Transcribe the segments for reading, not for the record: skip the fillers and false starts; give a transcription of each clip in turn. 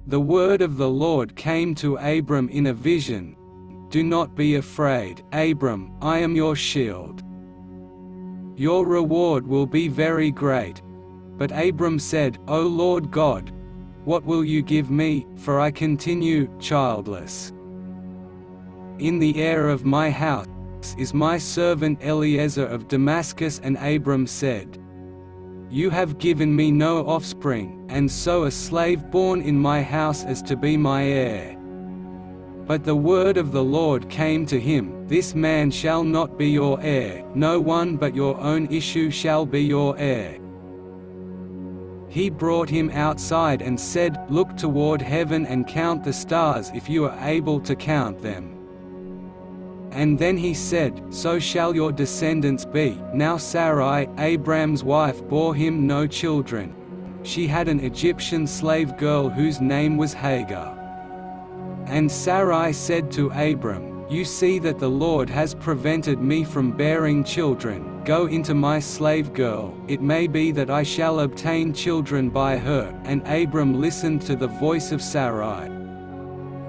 The word of the Lord came to Abram in a vision. Do not be afraid, Abram, I am your shield. Your reward will be very great. But Abram said, O Lord God, what will you give me, for I continue childless? In the heir of my house is my servant Eliezer of Damascus. And Abram said, You have given me no offspring, and so a slave born in my house is to be my heir. But the word of the Lord came to him, This man shall not be your heir, no one but your own issue shall be your heir. He brought him outside and said, Look toward heaven and count the stars if you are able to count them. And then he said, So shall your descendants be. Now Sarai, Abram's wife, bore him no children. She had an Egyptian slave girl whose name was Hagar. And Sarai said to Abram, You see that the Lord has prevented me from bearing children. Go into my slave girl, it may be that I shall obtain children by her. And Abram listened to the voice of Sarai.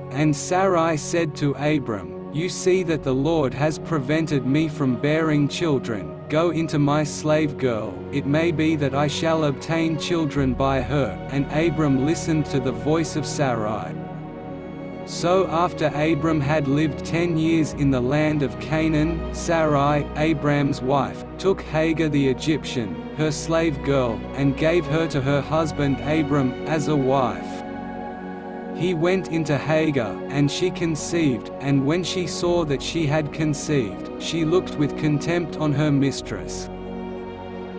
And Sarai said to Abram, You see that the Lord has prevented me from bearing children. Go into my slave girl, it may be that I shall obtain children by her. And Abram listened to the voice of Sarai. So after Abram had lived 10 years in the land of Canaan, Sarai, Abram's wife, took Hagar the Egyptian, her slave girl, and gave her to her husband Abram, as a wife. He went into Hagar, and she conceived, and when she saw that she had conceived, she looked with contempt on her mistress.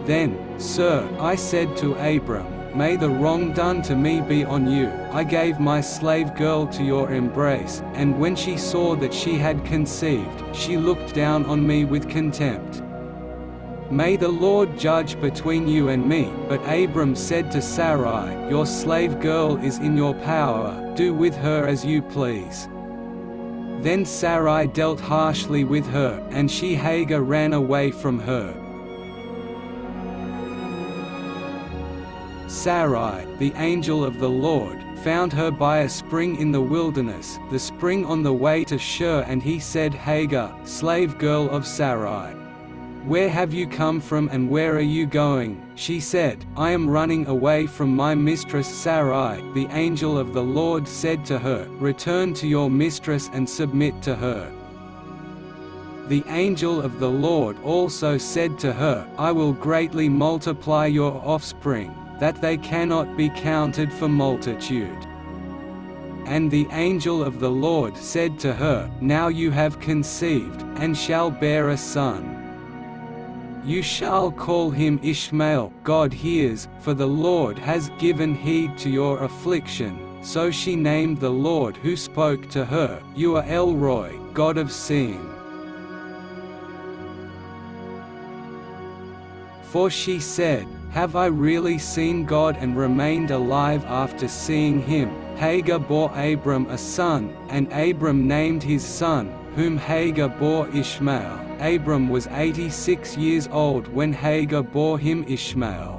Then, Sir, I said to Abram, May the wrong done to me be on you. I gave my slave girl to your embrace, and when she saw that she had conceived, she looked down on me with contempt. May the Lord judge between you and me. But Abram said to Sarai, Your slave girl is in your power, do with her as you please. Then Sarai dealt harshly with her, and she Hagar ran away from her. Sarai, the angel of the Lord, found her by a spring in the wilderness, the spring on the way to Shur, and he said, Hagar, slave girl of Sarai, where have you come from and where are you going? She said, I am running away from my mistress Sarai. The angel of the Lord said to her, Return to your mistress and submit to her. The angel of the Lord also said to her, I will greatly multiply your offspring, that they cannot be counted for multitude. And the angel of the Lord said to her, Now you have conceived, and shall bear a son. You shall call him Ishmael, God hears, for the Lord has given heed to your affliction. So she named the Lord who spoke to her, You are El Roi, God of seeing. For she said, Have I really seen God and remained alive after seeing him? Hagar bore Abram a son, and Abram named his son, whom Hagar bore Ishmael. Abram was 86 years old when Hagar bore him Ishmael.